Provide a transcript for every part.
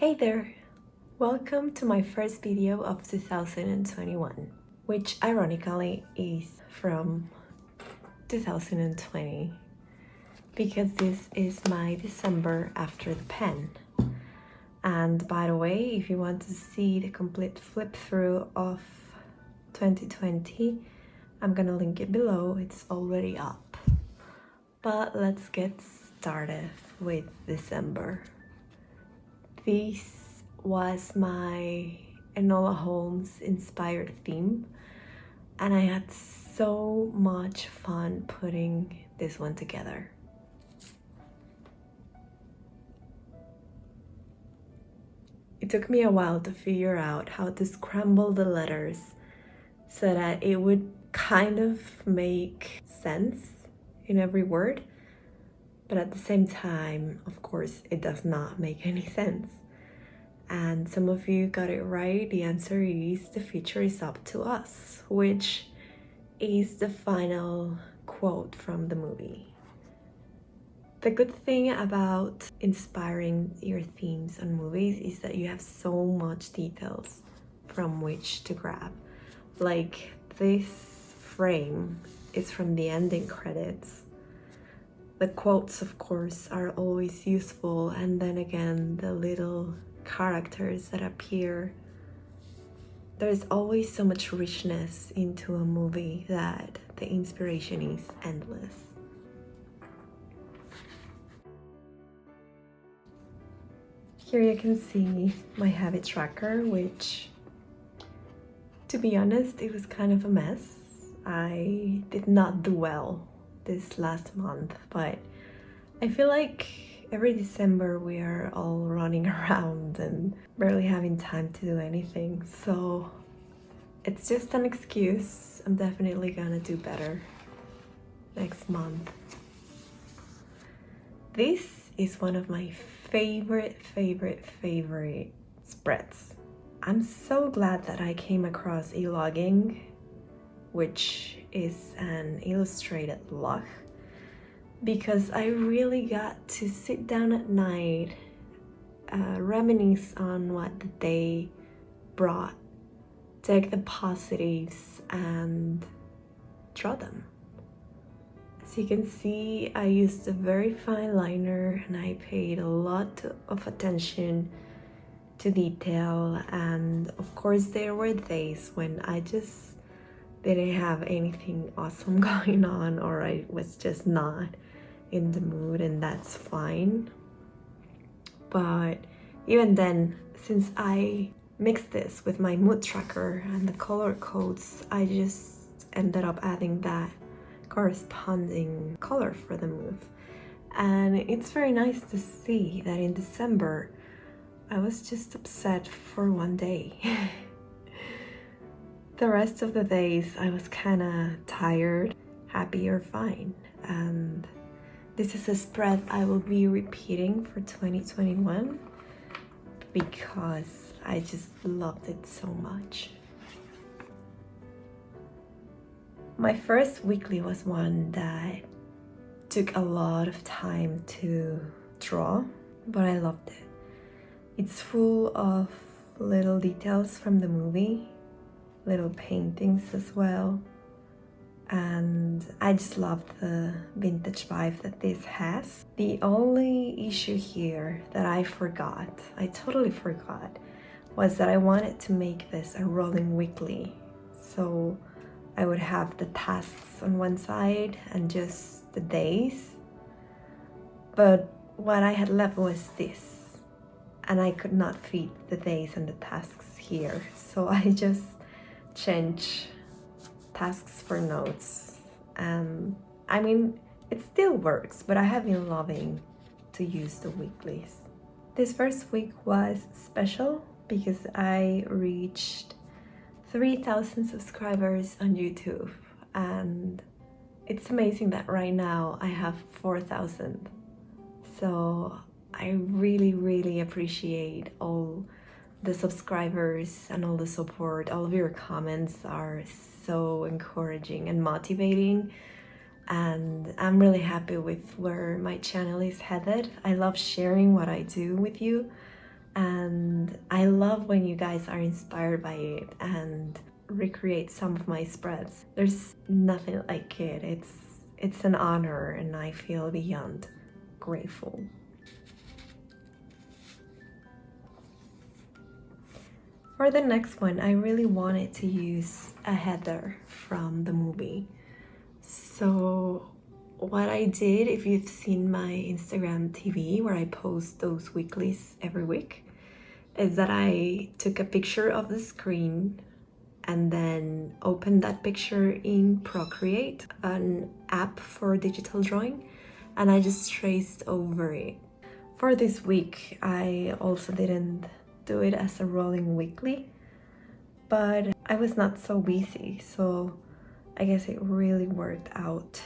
Hey there! Welcome to my first video of 2021, which ironically is from 2020 because this is my December after the pen. And by the way, if you want to see the complete flip through of 2020, I'm gonna link it below, it's already up. But let's get started with December. This was my Enola Holmes inspired theme, and I had so much fun putting this one together. It took me a while to figure out how to scramble the letters so that it would kind of make sense in every word, but at the same time, of course, it does not make any sense. And some of you got it right. The answer is the future is up to us, which is the final quote from the movie. The good thing about inspiring your themes on movies is that you have so much details from which to grab. Like this frame is from the ending credits. The quotes, of course, are always useful, and then again, the little characters that appear. There's always so much richness into a movie that the inspiration is endless. Here you can see my habit tracker, which, to be honest, it was kind of a mess. I did not do well this last month, but I feel like every December we are all running around and barely having time to do anything, so it's just an excuse. I'm definitely gonna do better next month. This is one of my favorite spreads. I'm so glad that I came across eLogging, which is an illustrated log, because I really got to sit down at night, reminisce on what the day brought, take the positives and draw them. As you can see, I used a very fine liner and I paid a lot of attention to detail, and of course there were days when I just didn't have anything awesome going on, or I was just not in the mood, and that's fine. But even then, since I mixed this with my mood tracker and the color codes, I just ended up adding that corresponding color for the mood. And it's very nice to see that in December I was just upset for one day. The rest of the days I was kinda tired, happy, or fine. And this is a spread I will be repeating for 2021 because I just loved it so much. My first weekly was one that took a lot of time to draw, but I loved it. It's full of little details from the movie, little paintings as well, and I just love the vintage vibe that this has. The only issue here that I totally forgot, was that I wanted to make this a rolling weekly. So I would have the tasks on one side and just the days. But what I had left was this, and I could not fit the days and the tasks here. So I just changed tasks for notes. I mean, it still works, but I have been loving to use the weeklies. This first week was special because I reached 3,000 subscribers on YouTube, and it's amazing that right now I have 4,000. So I really appreciate all the subscribers and all the support. All of your comments are so encouraging and motivating, and I'm really happy with where my channel is headed. I love sharing what I do with you, And I love when you guys are inspired by it and recreate some of my spreads. There's nothing like it. It's an honor, and I feel beyond grateful. For the next one, I really wanted to use a header from the movie. So what I did, if you've seen my Instagram TV where I post those weeklies every week, is that I took a picture of the screen and then opened that picture in Procreate, an app for digital drawing, and I just traced over it. For this week, I also didn't do it as a rolling weekly, but I was not so busy, so I guess it really worked out.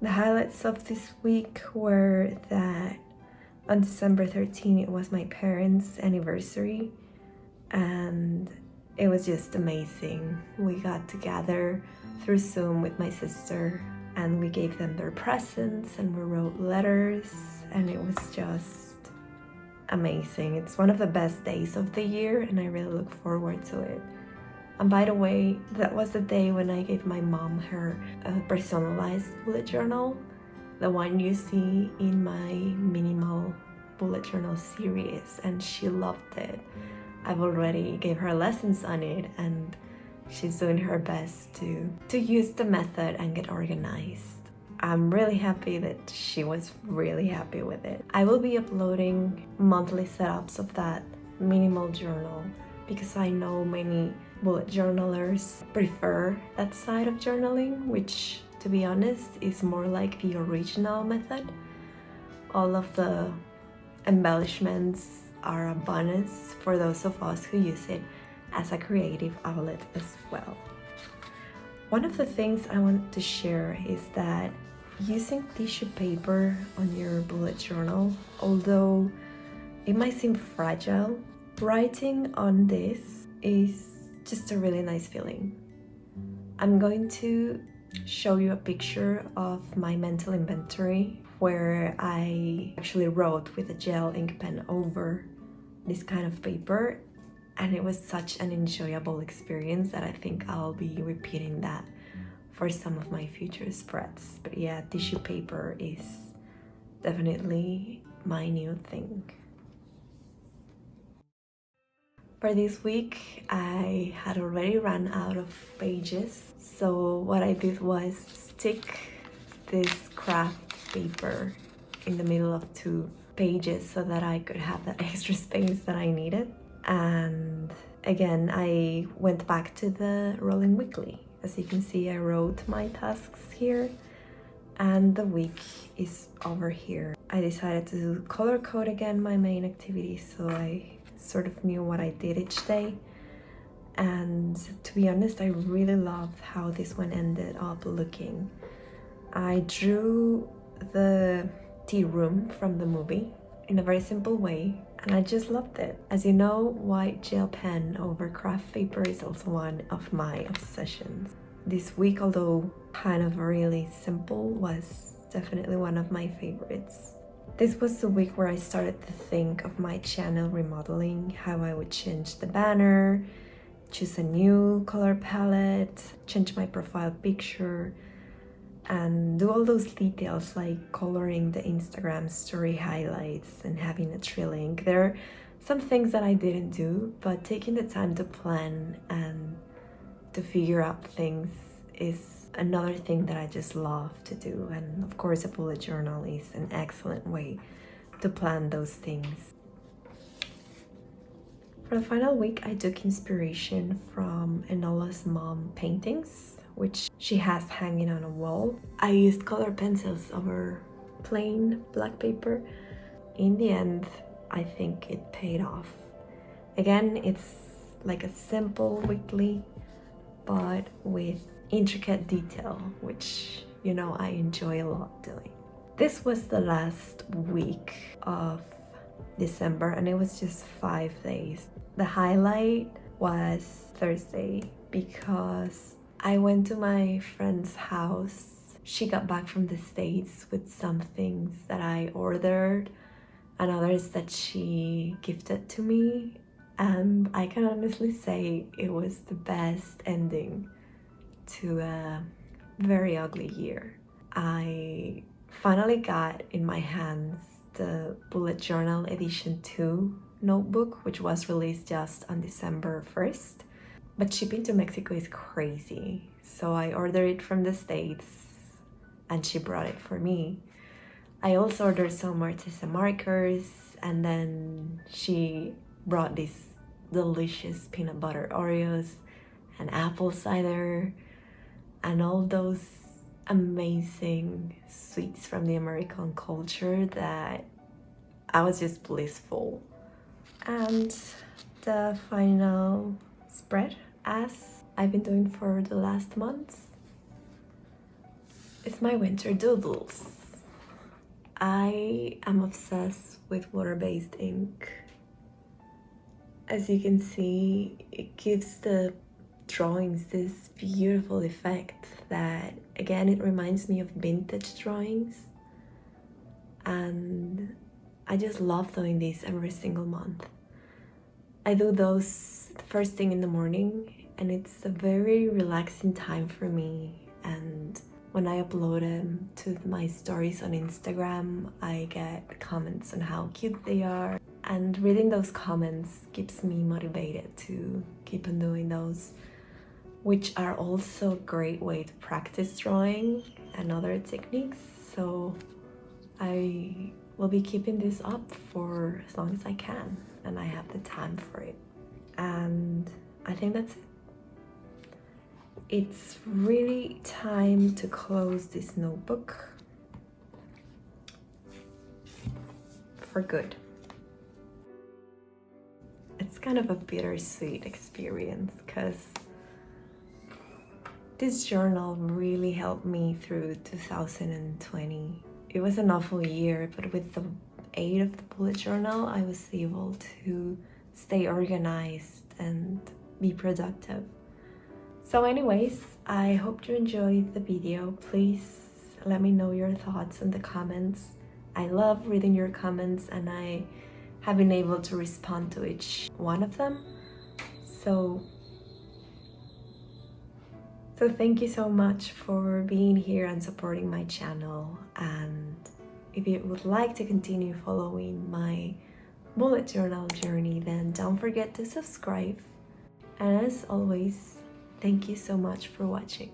The highlights of this week were that on December 13th, it was my parents' anniversary, and it was just amazing. We got together through Zoom with my sister, and we gave them their presents, and we wrote letters, and it was just amazing. It's one of the best days of the year, and I really look forward to it. And by the way, that was the day when I gave my mom her personalized bullet journal, the one you see in my minimal bullet journal series, and she loved it. I've already gave her lessons on it, and she's doing her best to use the method and get organized. I'm really happy that she was really happy with it. I will be uploading monthly setups of that minimal journal because I know many bullet journalers prefer that side of journaling, which, to be honest, is more like the original method. All of the embellishments are a bonus for those of us who use it as a creative outlet as well. One of the things I want to share is that using tissue paper on your bullet journal, although it might seem fragile, writing on this is just a really nice feeling. I'm going to show you a picture of my mental inventory where I actually wrote with a gel ink pen over this kind of paper, and it was such an enjoyable experience that I think I'll be repeating that for some of my future spreads. But yeah, tissue paper is definitely my new thing. For this week, I had already run out of pages, so what I did was stick this craft paper in the middle of 2 pages so that I could have that extra space that I needed. And again, I went back to the rolling weekly. As you can see, I wrote my tasks here, and the week is over here. I decided to color code again my main activities, so I sort of knew what I did each day. And to be honest, I really loved how this one ended up looking. I drew the tea room from the movie in a very simple way, and I just loved it. As you know, white gel pen over craft paper is also one of my obsessions. This week, although kind of really simple, was definitely one of my favorites. This was the week where I started to think of my channel remodeling, how I would change the banner, choose a new color palette, change my profile picture, and do all those details like coloring the Instagram story highlights and having a tree link. There are some things that I didn't do, but taking the time to plan and to figure out things is another thing that I just love to do. And of course, a bullet journal is an excellent way to plan those things. For the final week, I took inspiration from Enola's mom paintings, which she has hanging on a wall. I used color pencils over plain black paper. In the end, I think it paid off. Again, it's like a simple weekly, but with intricate detail, which, you know, I enjoy a lot doing. This was the last week of December, and it was just 5 days. The highlight was Thursday because I went to my friend's house. She got back from the States with some things that I ordered, and others that she gifted to me. And I can honestly say it was the best ending to a very ugly year. I finally got in my hands the Bullet Journal Edition 2 notebook, which was released just on December 1st. But shipping to Mexico is crazy, so I ordered it from the States and she brought it for me. I also ordered some artisan markers, and then she brought these delicious peanut butter Oreos and apple cider and all those amazing sweets from the American culture that I was just blissful. And the final spread, as I've been doing for the last months, it's my winter doodles. I am obsessed with water-based ink. As you can see, it gives the drawings this beautiful effect that, again, it reminds me of vintage drawings. And I just love doing these every single month. I do those the first thing in the morning, and it's a very relaxing time for me. And when I upload them to my stories on Instagram, I get comments on how cute they are. And reading those comments keeps me motivated to keep on doing those, which are also a great way to practice drawing and other techniques. So I will be keeping this up for as long as I can, and I have the time for it. And I think that's it. It's really time to close this notebook for good. It's kind of a bittersweet experience because this journal really helped me through 2020. It was an awful year, but with the aid of the bullet journal, I was able to stay organized and be productive. So anyways, I hope you enjoyed the video. Please let me know your thoughts in the comments. I love reading your comments, and I have been able to respond to each one of them. So thank you so much for being here and supporting my channel. And if you would like to continue following my bullet journal journey, then don't forget to subscribe. And as always, thank you so much for watching.